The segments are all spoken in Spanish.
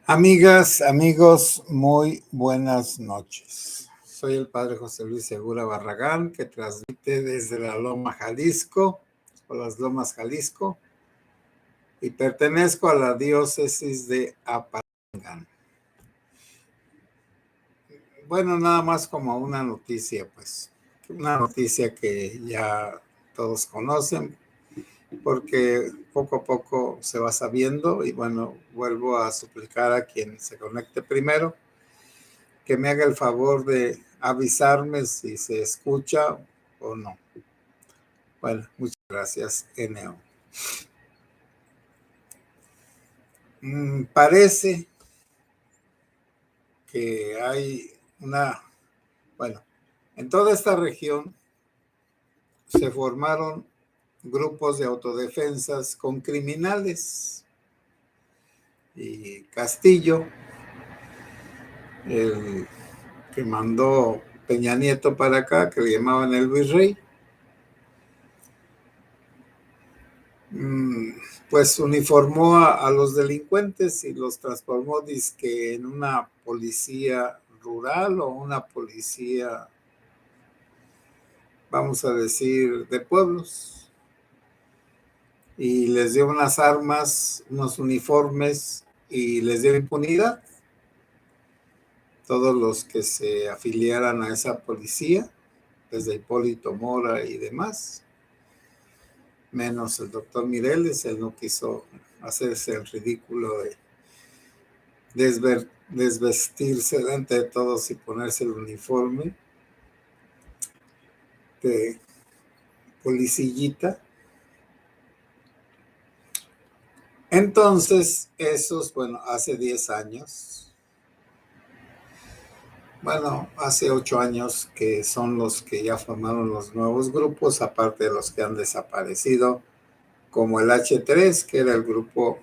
Amigas, amigos, muy buenas noches. Soy el padre José Luis Segura Barragán, que transmite desde la Loma Jalisco, o las Lomas Jalisco, y pertenezco a la diócesis de Apatzingán. Bueno, nada más como una noticia, pues, una noticia que ya todos conocen, porque poco a poco se va sabiendo, y bueno, vuelvo a suplicar a quien se conecte primero que me haga el favor de avisarme si se escucha o no. Bueno, muchas gracias, Eneo. Parece que hay bueno, en toda esta región se formaron grupos de autodefensas con criminales. Y Castillo, el que mandó Peña Nieto para acá, que le llamaban el virrey, pues uniformó a los delincuentes y los transformó dizque en una policía rural o una policía, vamos a decir, de pueblos. Y les dio unas armas, unos uniformes y les dio impunidad. Todos los que se afiliaran a esa policía, desde Hipólito Mora y demás, menos el doctor Mireles, él no quiso hacerse el ridículo de desvestirse delante de todos y ponerse el uniforme de policillita. Entonces, bueno, hace 10 años, bueno, hace 8 años que son los que ya formaron los nuevos grupos, aparte de los que han desaparecido, como el H3, que era el grupo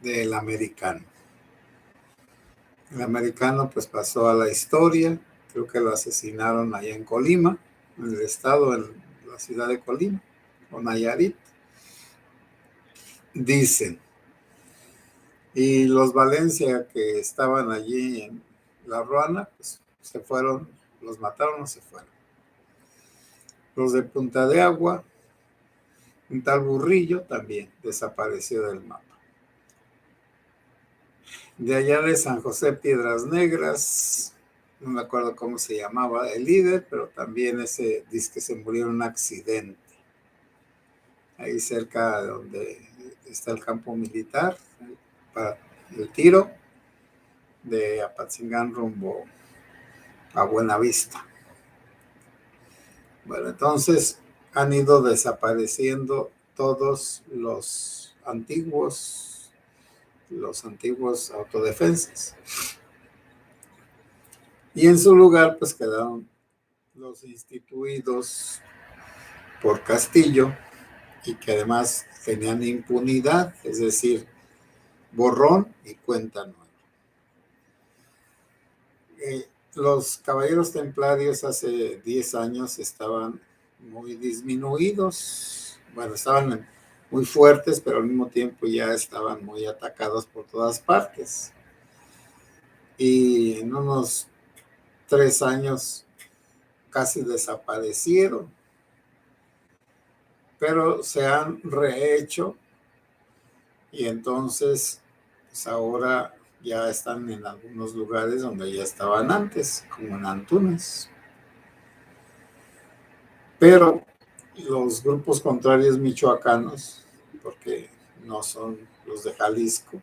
del americano. El americano pues pasó a la historia, creo que lo asesinaron allá en Colima, en el estado, en la ciudad de Colima, o Nayarit, dicen. Y los Valencia que estaban allí en La Ruana, pues se fueron, los mataron o se fueron. Los de Punta de Agua, un tal Burrillo también desapareció del mapa. De allá de San José Piedras Negras, no me acuerdo cómo se llamaba el líder, pero también ese dice que se murió en un accidente. Ahí cerca de donde está el campo militar, para el tiro de Apatzingán rumbo a Buenavista. Bueno, entonces han ido desapareciendo todos los antiguos autodefensas. Y en su lugar, pues quedaron los instituidos por Castillo y que además tenían impunidad, es decir, borrón y cuenta nueva. Los caballeros templarios hace 10 años estaban muy disminuidos, bueno, estaban muy fuertes, pero al mismo tiempo ya estaban muy atacados por todas partes. Y en unos 3 años casi desaparecieron, pero se han rehecho y entonces pues ahora ya están en algunos lugares donde ya estaban antes, como en Antunes. Pero los grupos contrarios michoacanos, porque no son los de Jalisco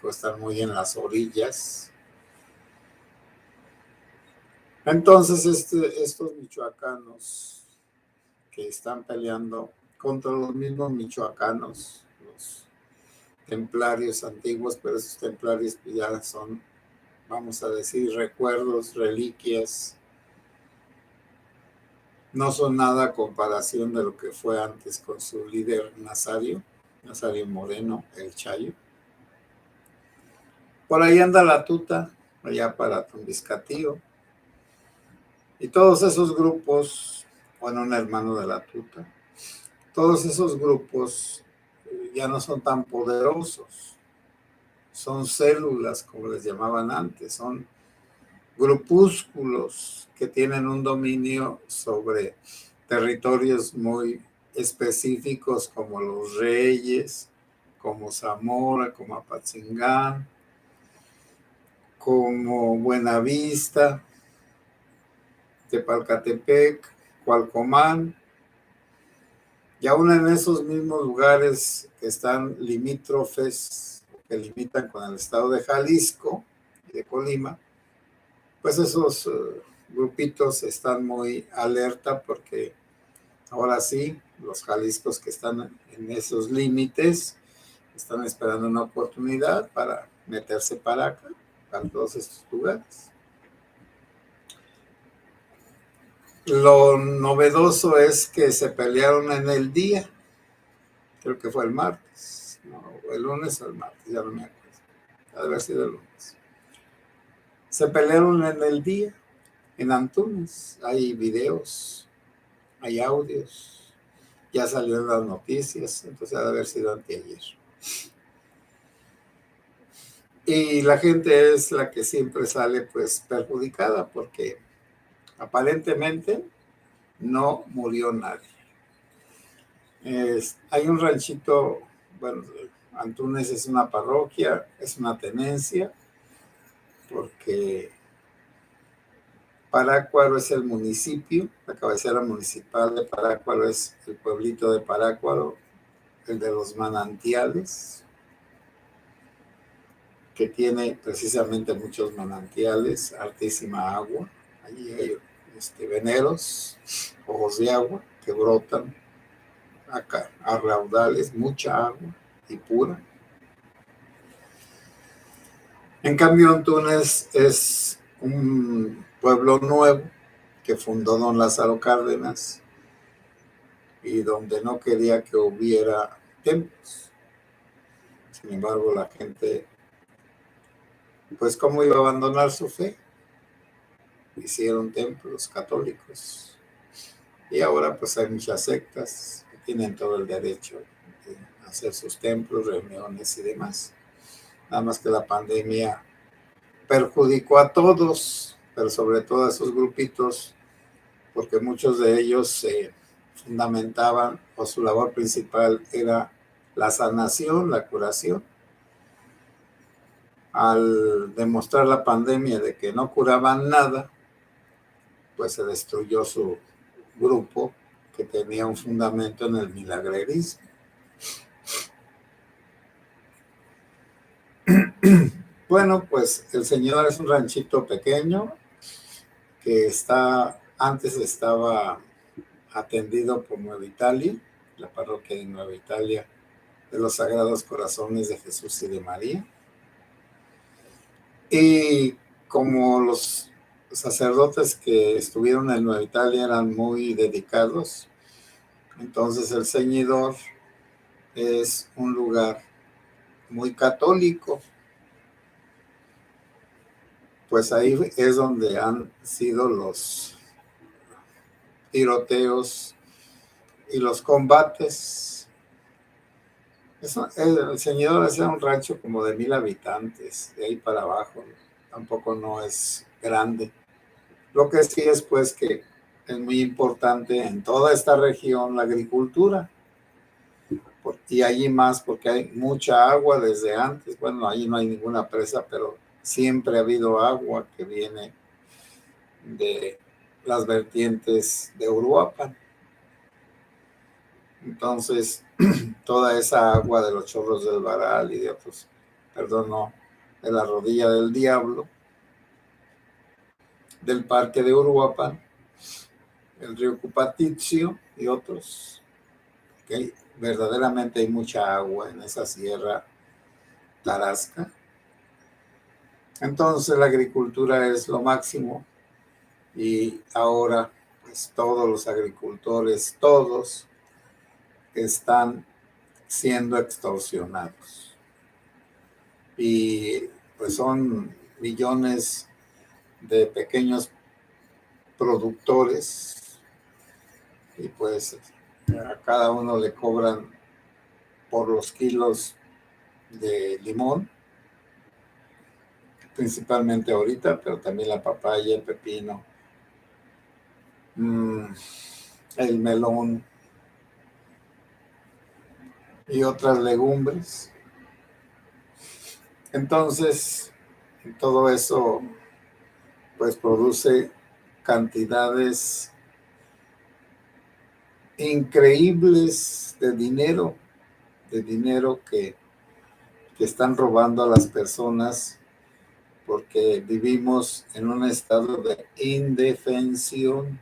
están muy en las orillas. Entonces estos michoacanos que están peleando contra los mismos michoacanos, los templarios antiguos, pero esos templarios ya son, vamos a decir, recuerdos, reliquias, no son nada a comparación de lo que fue antes con su líder Nazario Moreno, el Chayo. Por ahí anda la tuta, allá para Tombiscatío. Y todos esos grupos, bueno, un hermano de la tuta, todos esos grupos ya no son tan poderosos. son células, como les llamaban antes, son grupúsculos que tienen un dominio sobre territorios muy específicos como Los Reyes, como Zamora, como Apatzingán, como Buenavista, Tepalcatepec, Cualcomán, y aún en esos mismos lugares que están limítrofes, que limitan con el estado de Jalisco y de Colima, pues esos grupitos están muy alerta porque ahora sí, los Jaliscos que están en esos límites están esperando una oportunidad para meterse para acá, para todos estos lugares. Lo novedoso es que se pelearon en el día, creo que fue el martes, no, el lunes o el martes, ya no me acuerdo, ha de haber sido el lunes. Se pelearon en el día, en Antunes, hay videos, hay audios, ya salió en las noticias, entonces ha de haber sido anteayer. Y la gente es la que siempre sale pues perjudicada porque aparentemente no murió nadie. Hay un ranchito, bueno, Antunes es una parroquia, es una tenencia, porque Parácuaro es el municipio, la cabecera municipal de Parácuaro es el pueblito de Parácuaro, el de los manantiales, que tiene precisamente muchos manantiales, altísima agua. Allí hay veneros, ojos de agua que brotan acá a raudales, mucha agua y pura. En cambio, Antunes es un pueblo nuevo que fundó don Lázaro Cárdenas y donde no quería que hubiera templos. Sin embargo, la gente, pues, ¿cómo iba a abandonar su fe? Hicieron templos católicos. Y ahora pues hay muchas sectas que tienen todo el derecho de hacer sus templos, reuniones y demás. Nada más que la pandemia perjudicó a todos, pero sobre todo a esos grupitos, porque muchos de ellos se fundamentaban o su labor principal era la sanación, la curación. Al demostrar la pandemia de que no curaban nada, pues se destruyó su grupo que tenía un fundamento en el milagrerismo. Bueno, pues el Señor es un ranchito pequeño que antes estaba atendido por Nueva Italia, la parroquia de Nueva Italia de los Sagrados Corazones de Jesús y de María. Y como los sacerdotes que estuvieron en Nueva Italia eran muy dedicados, entonces el ceñidor es un lugar muy católico. Pues ahí es donde han sido los tiroteos y los combates. El Señor es un rancho como de 1,000 habitantes, de ahí para abajo, tampoco no es grande. Lo que sí es pues que es muy importante en toda esta región la agricultura, y allí más porque hay mucha agua desde antes. Bueno, allí no hay ninguna presa, pero siempre ha habido agua que viene de las vertientes de Uruapan. Entonces, toda esa agua de los chorros del Varal y de otros, perdón, no, de la Rodilla del Diablo, del Parque de Uruapan, el río Cupatizio y otros, que verdaderamente hay mucha agua en esa sierra tarasca. Entonces la agricultura es lo máximo y ahora pues todos los agricultores, todos están siendo extorsionados. Y pues son millones de pequeños productores y pues a cada uno le cobran por los kilos de limón principalmente ahorita, pero también la papaya, el pepino, el melón y otras legumbres. Entonces, todo eso pues produce cantidades increíbles de dinero que están robando a las personas porque vivimos en un estado de indefensión.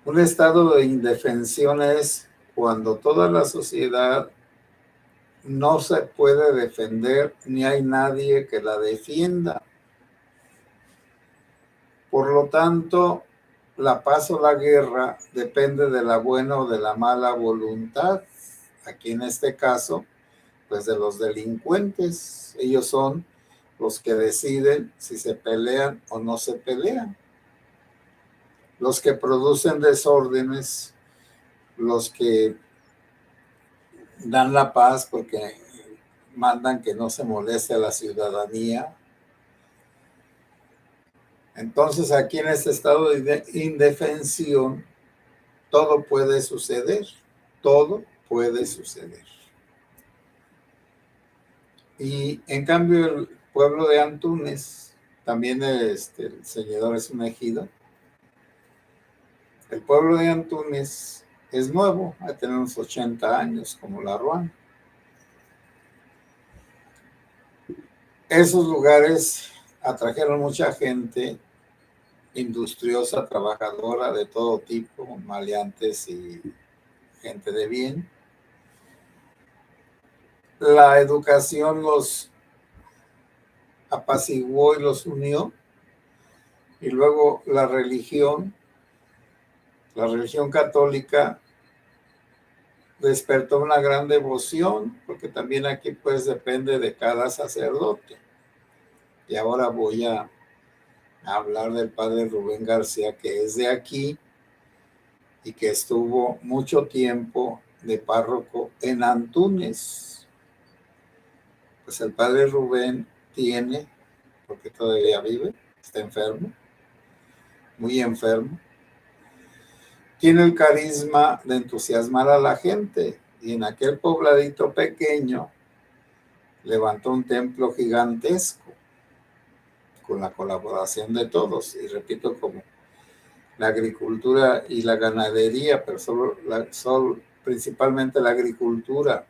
Un estado de indefensión es cuando toda la sociedad no se puede defender ni hay nadie que la defienda. Por lo tanto, la paz o la guerra depende de la buena o de la mala voluntad. Aquí en este caso, pues de los delincuentes. Ellos son los que deciden si se pelean o no se pelean. Los que producen desórdenes, los que dan la paz porque mandan que no se moleste a la ciudadanía. Entonces, aquí en este estado de indefensión, todo puede suceder, todo puede suceder. Y en cambio, el pueblo de Antunes, también el señor es un ejido. El pueblo de Antunes es nuevo, va a tener unos 80 años, como La Ruana. Esos lugares atrajeron mucha gente industriosa, trabajadora de todo tipo, maleantes y gente de bien. La educación los apaciguó y los unió. Y luego la religión católica despertó una gran devoción, porque también aquí pues depende de cada sacerdote. Y ahora voy a hablar del padre Rubén García, que es de aquí y que estuvo mucho tiempo de párroco en Antunes. Pues el padre Rubén tiene, porque todavía vive, está enfermo, muy enfermo, tiene el carisma de entusiasmar a la gente, y en aquel pobladito pequeño levantó un templo gigantesco con la colaboración de todos, y repito, como la agricultura y la ganadería, pero principalmente la agricultura,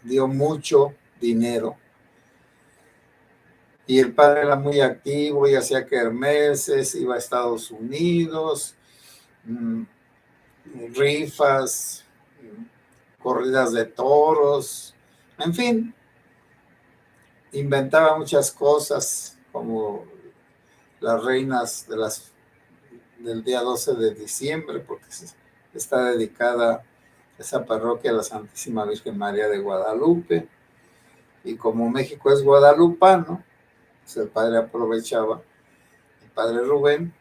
dio mucho dinero. Y el padre era muy activo y hacía kermeses, iba a Estados Unidos, rifas, corridas de toros, en fin, inventaba muchas cosas como las reinas del día 12 de diciembre, porque está dedicada esa parroquia a la Santísima Virgen María de Guadalupe, y como México es guadalupano, pues el padre aprovechaba, el padre Rubén,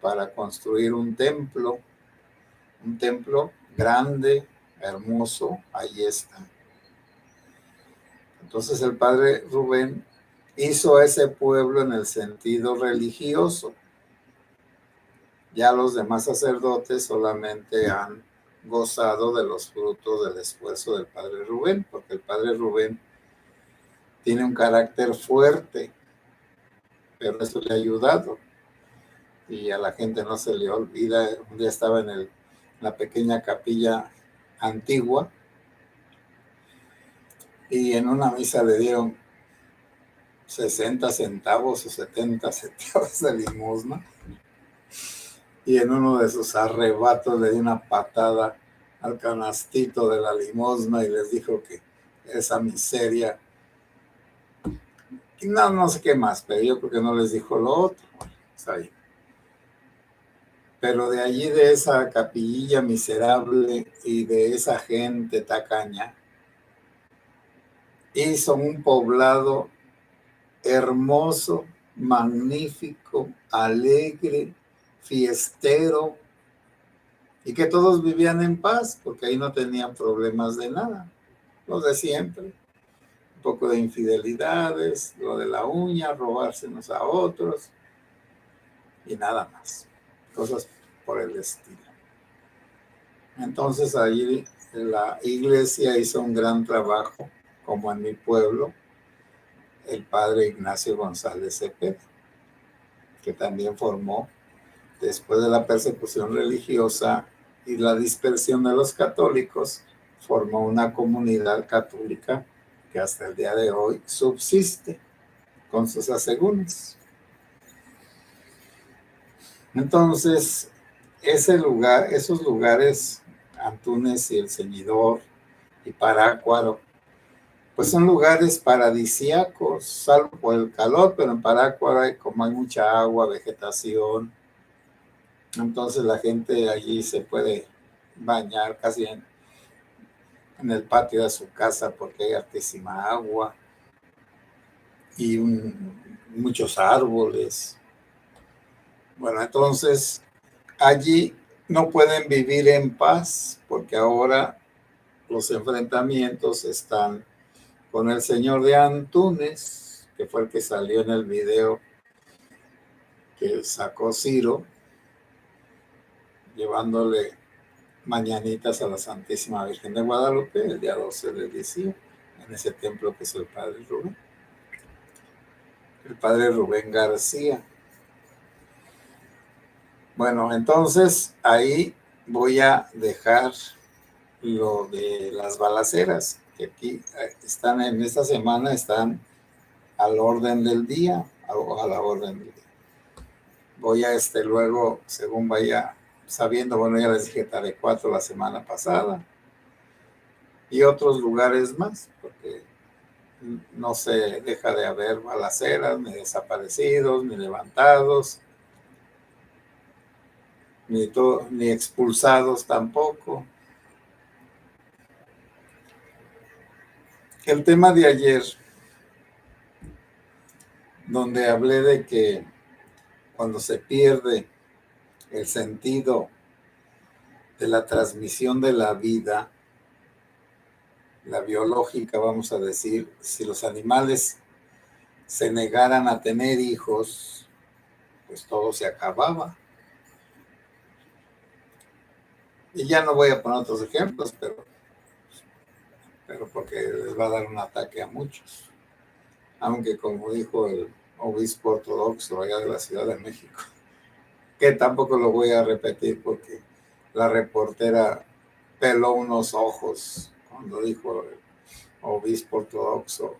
para construir un templo grande, hermoso, ahí está. Entonces el padre Rubén hizo ese pueblo en el sentido religioso. Ya los demás sacerdotes solamente han gozado de los frutos del esfuerzo del padre Rubén, porque el padre Rubén tiene un carácter fuerte, pero eso le ha ayudado y a la gente no se le olvida. Un día estaba en la pequeña capilla antigua y en una misa le dieron 60 centavos o 70 centavos de limosna, y en uno de sus arrebatos le dio una patada al canastito de la limosna y les dijo que esa miseria, y no sé qué más, pero yo creo que no les dijo lo otro. Está bien. Pero de allí, de esa capillilla miserable y de esa gente tacaña, hizo un poblado hermoso, magnífico, alegre, fiestero, y que todos vivían en paz, porque ahí no tenían problemas de nada, los de siempre. poco de infidelidades, lo de la uña, robársenos a otros y nada más. Cosas por el estilo. Entonces allí la iglesia hizo un gran trabajo, como en mi pueblo, el padre Ignacio González Cepeda, que también formó, después de la persecución religiosa y la dispersión de los católicos, formó una comunidad católica que hasta el día de hoy subsiste con sus asegúnes. Entonces, esos lugares, Antunes y El Ceñidor y Parácuaro, pues son lugares paradisíacos, salvo por el calor, pero en Parácuaro como hay mucha agua, vegetación, entonces la gente allí se puede bañar casi en el patio de su casa porque hay hartísima agua y muchos árboles. Bueno, entonces allí no pueden vivir en paz porque ahora los enfrentamientos están con el señor de Antunes, que fue el que salió en el video que sacó Ciro, llevándole mañanitas a la Santísima Virgen de Guadalupe el día 12 de diciembre, en ese templo que es el Padre Rubén García. Bueno, entonces ahí voy a dejar lo de las balaceras, que aquí están en esta semana, están al orden del día, a la orden del día. Voy a luego, según vaya sabiendo, bueno, ya les dije Tarecuato la semana pasada y otros lugares más, porque no se deja de haber balaceras, ni desaparecidos, ni levantados, ni expulsados tampoco. El tema de ayer, donde hablé de que cuando se pierde el sentido de la transmisión de la vida, la biológica, vamos a decir, si los animales se negaran a tener hijos, pues todo se acababa. Y ya no voy a poner otros ejemplos, pero porque les va a dar un ataque a muchos. Aunque como dijo el obispo ortodoxo allá de la Ciudad de México, que tampoco lo voy a repetir porque la reportera peló unos ojos cuando dijo el obispo ortodoxo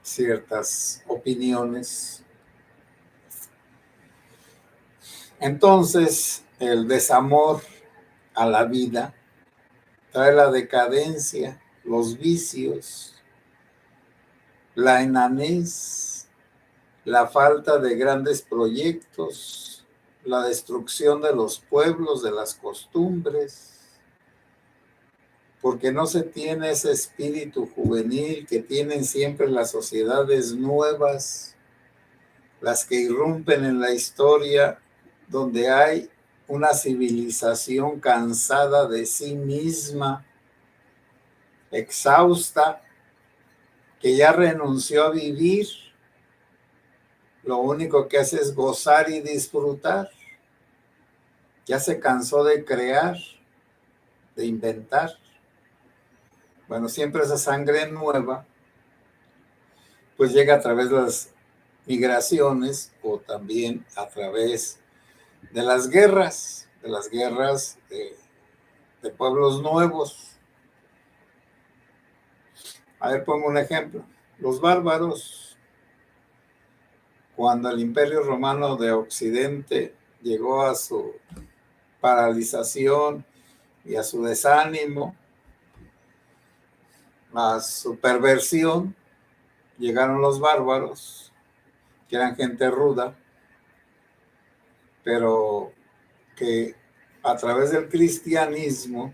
ciertas opiniones. Entonces, el desamor a la vida trae la decadencia, los vicios, la enanez, la falta de grandes proyectos, la destrucción de los pueblos, de las costumbres, porque no se tiene ese espíritu juvenil que tienen siempre las sociedades nuevas, las que irrumpen en la historia, donde hay una civilización cansada de sí misma, exhausta, que ya renunció a vivir, lo único que hace es gozar y disfrutar. Ya se cansó de crear, de inventar. Bueno, siempre esa sangre nueva, pues llega a través de las migraciones o también a través de las guerras, de pueblos nuevos. A ver, pongo un ejemplo. Los bárbaros, cuando el Imperio Romano de Occidente llegó a su paralización y a su desánimo, a su perversión, llegaron los bárbaros, que eran gente ruda, pero que a través del cristianismo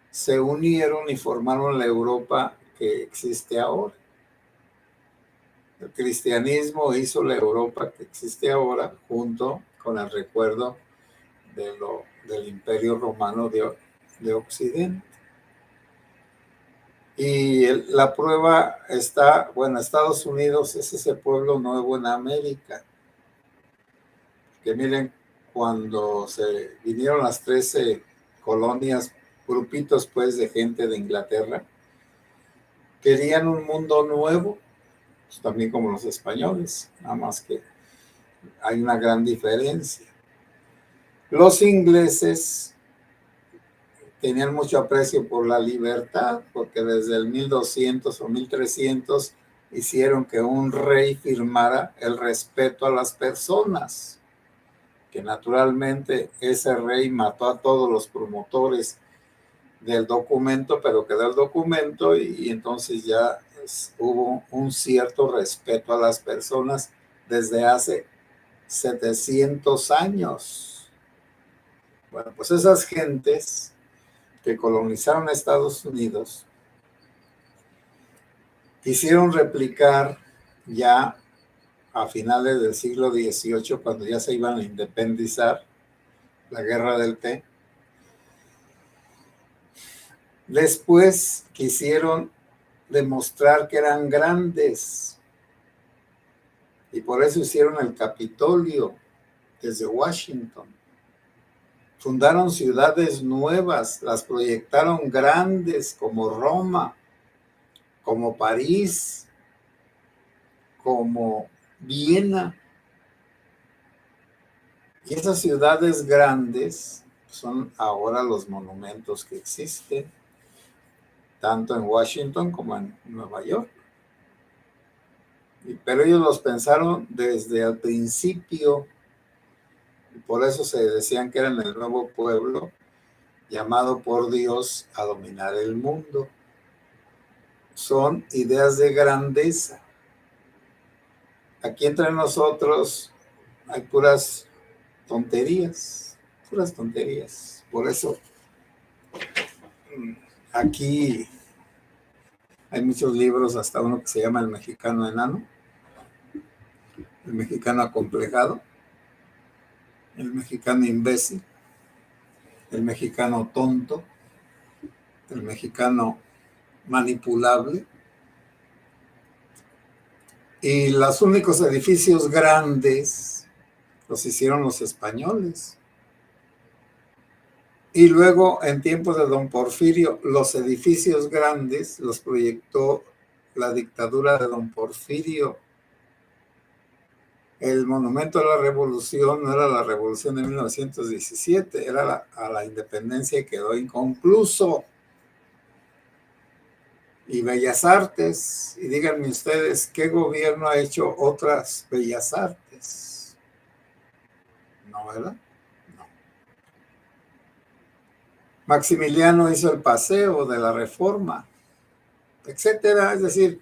se unieron y formaron la Europa que existe ahora. El cristianismo hizo la Europa que existe ahora junto con el recuerdo del Imperio Romano de Occidente. Y la prueba está, bueno, Estados Unidos es ese pueblo nuevo en América. Que miren, cuando se vinieron las 13 colonias, grupitos pues de gente de Inglaterra, querían un mundo nuevo, pues también como los españoles, nada más que hay una gran diferencia. Los ingleses tenían mucho aprecio por la libertad, porque desde el 1200 o 1300 hicieron que un rey firmara el respeto a las personas, que naturalmente ese rey mató a todos los promotores del documento, pero quedó el documento y entonces ya hubo un cierto respeto a las personas desde hace 700 años. Bueno, pues esas gentes que colonizaron Estados Unidos quisieron replicar ya a finales del siglo XVIII, cuando ya se iban a independizar, la guerra del té. Después quisieron demostrar que eran grandes y por eso hicieron el Capitolio desde Washington. Fundaron ciudades nuevas, las proyectaron grandes como Roma, como París, como Viena. Y esas ciudades grandes son ahora los monumentos que existen, tanto en Washington como en Nueva York. Pero ellos los pensaron desde el principio, y por eso se decían que eran el nuevo pueblo llamado por Dios a dominar el mundo. Son ideas de grandeza. Aquí entre nosotros hay puras tonterías, puras tonterías. Por eso aquí hay muchos libros, hasta uno que se llama El Mexicano Enano, El Mexicano Acomplejado, El Mexicano Imbécil, El Mexicano Tonto, El Mexicano Manipulable. Y los únicos edificios grandes los hicieron los españoles. Y luego, en tiempos de don Porfirio, los edificios grandes los proyectó la dictadura de don Porfirio. El monumento a la revolución no era la revolución de 1917, era a la independencia y quedó inconcluso. Y Bellas Artes, y díganme ustedes, ¿qué gobierno ha hecho otras Bellas Artes? No, ¿verdad? No. Maximiliano hizo el paseo de la Reforma, etcétera. Es decir,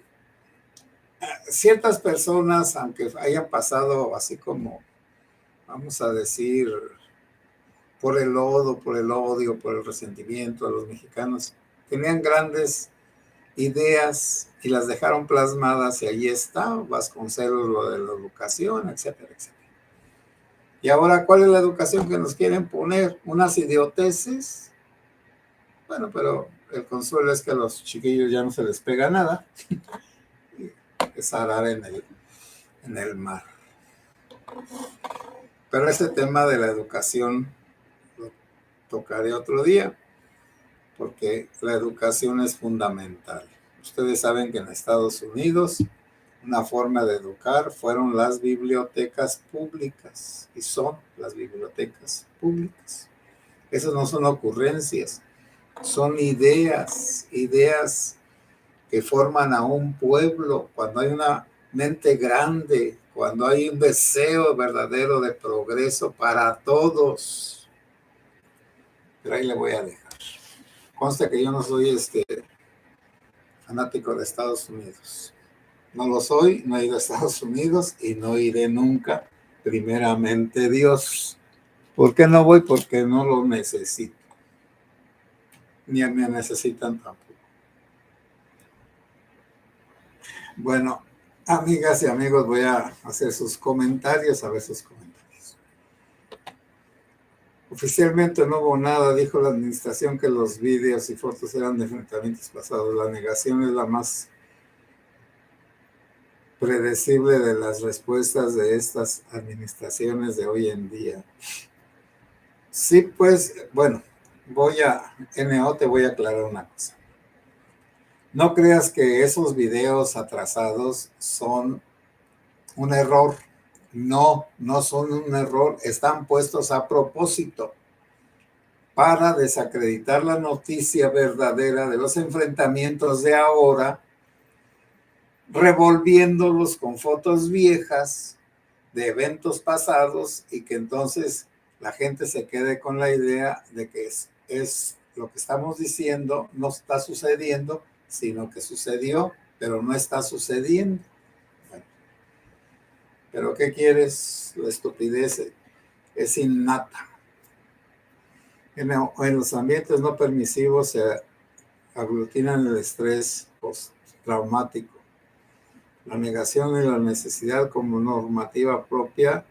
ciertas personas, aunque hayan pasado así como, vamos a decir, por el lodo, por el odio, por el resentimiento de los mexicanos, tenían grandes ideas y las dejaron plasmadas y allí está Vasconcelos, lo de la educación, etcétera, etcétera. Y ahora, ¿cuál es la educación que nos quieren poner? ¿Unas idioteces? Bueno, pero el consuelo es que a los chiquillos ya no se les pega nada. Es arar en el mar. Pero ese tema de la educación lo tocaré otro día, porque la educación es fundamental. Ustedes saben que en Estados Unidos una forma de educar fueron las bibliotecas públicas, y son las bibliotecas públicas. Esas no son ocurrencias, son ideas que forman a un pueblo. Cuando hay una mente grande, cuando hay un deseo verdadero de progreso para todos. Pero ahí le voy a dejar. Consta que yo no soy fanático de Estados Unidos. No lo soy, no he ido a Estados Unidos y no iré nunca, primeramente Dios. ¿Por qué no voy? Porque no lo necesito. Ni me necesitan tampoco. Bueno, amigas y amigos, voy a hacer sus comentarios, a ver sus comentarios. Oficialmente no hubo nada, dijo la administración que los vídeos y fotos eran de enfrentamientos pasados. La negación es la más predecible de las respuestas de estas administraciones de hoy en día. Sí, pues, bueno, NO, te voy a aclarar una cosa. No creas que esos videos atrasados son un error. No, no son un error. Están puestos a propósito para desacreditar la noticia verdadera de los enfrentamientos de ahora, revolviéndolos con fotos viejas de eventos pasados y que entonces la gente se quede con la idea de que es lo que estamos diciendo no está sucediendo, sino que sucedió, pero no está sucediendo. Bueno, pero ¿qué quieres? La estupidez es innata. En los ambientes no permisivos se aglutinan el estrés postraumático, la negación y la necesidad como normativa propia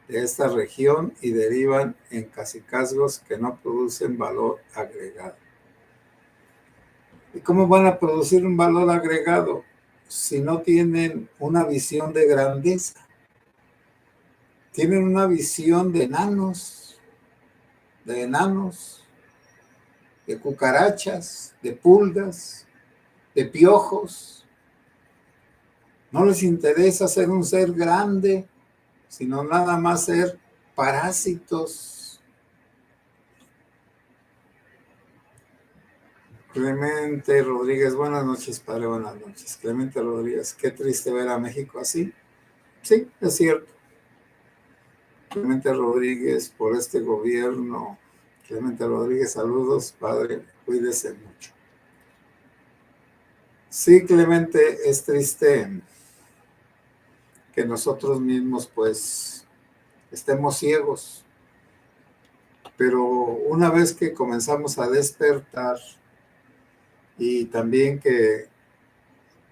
de esta región y derivan en cacicazgos que no producen valor agregado. ¿Y cómo van a producir un valor agregado si no tienen una visión de grandeza? Tienen una visión de enanos, de cucarachas, de pulgas, de piojos. No les interesa ser un ser grande, sino nada más ser parásitos. Clemente Rodríguez, buenas noches, padre, buenas noches. Clemente Rodríguez, qué triste ver a México así. Sí, es cierto. Clemente Rodríguez, por este gobierno. Clemente Rodríguez, saludos, padre, cuídese mucho. Sí, Clemente, es triste que nosotros mismos, pues, estemos ciegos. Pero una vez que comenzamos a despertar y también que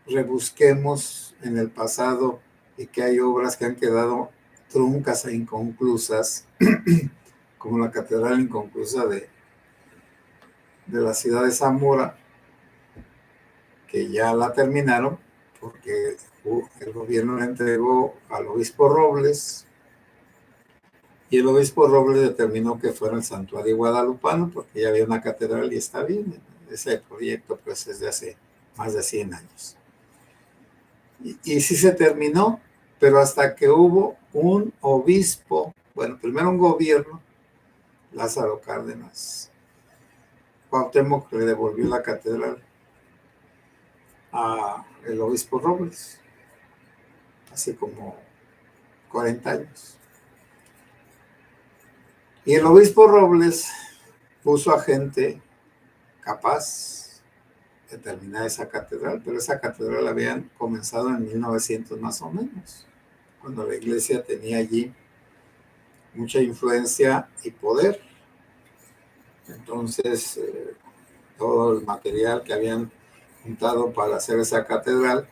rebusquemos en el pasado y que hay obras que han quedado truncas e inconclusas, como la catedral inconclusa de la ciudad de Zamora, que ya la terminaron porque el gobierno la entregó al obispo Robles y el obispo Robles determinó que fuera el santuario guadalupano porque ya había una catedral y está bien. Ese proyecto pues es de hace más de 100 años. Y sí se terminó, pero hasta que hubo un obispo, bueno, primero un gobierno, Lázaro Cárdenas, Cuauhtémoc le devolvió la catedral a el obispo Robles, hace como 40 años. Y el obispo Robles puso a gente capaz de terminar esa catedral, pero esa catedral la habían comenzado en 1900 más o menos, cuando la iglesia tenía allí mucha influencia y poder. Entonces, todo el material que habían juntado para hacer esa catedral,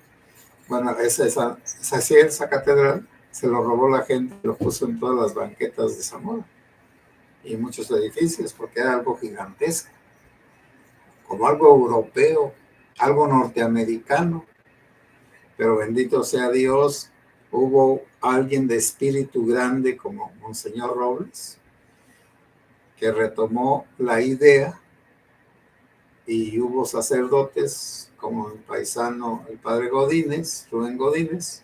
bueno, esa catedral se lo robó la gente, lo puso en todas las banquetas de Zamora y muchos edificios, porque era algo gigantesco, como algo europeo, algo norteamericano, pero bendito sea Dios, hubo alguien de espíritu grande como Monseñor Robles, que retomó la idea y hubo sacerdotes como el paisano, el padre Godínez, Rubén Godínez,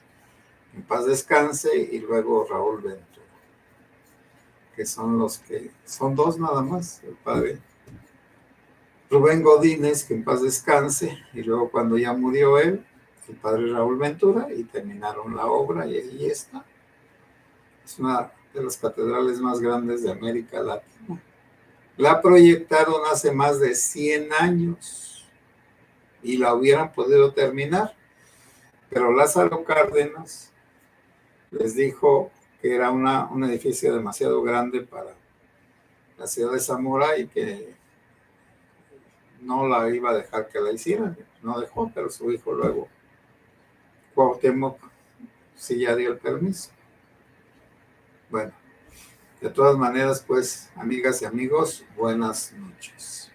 en paz descanse, y luego Raúl Ventura, que son los que, son dos nada más, el padre Rubén Godínez, que en paz descanse, y luego cuando ya murió él, el padre Raúl Ventura, y terminaron la obra y ahí está. Es una de las catedrales más grandes de América Latina. La proyectaron hace más de 100 años y la hubieran podido terminar, pero Lázaro Cárdenas les dijo que era un edificio demasiado grande para la ciudad de Zamora y que no la iba a dejar que la hicieran. No dejó, pero su hijo luego, Cuauhtémoc, sí ya dio el permiso. Bueno, De todas maneras, pues, amigas y amigos, buenas noches.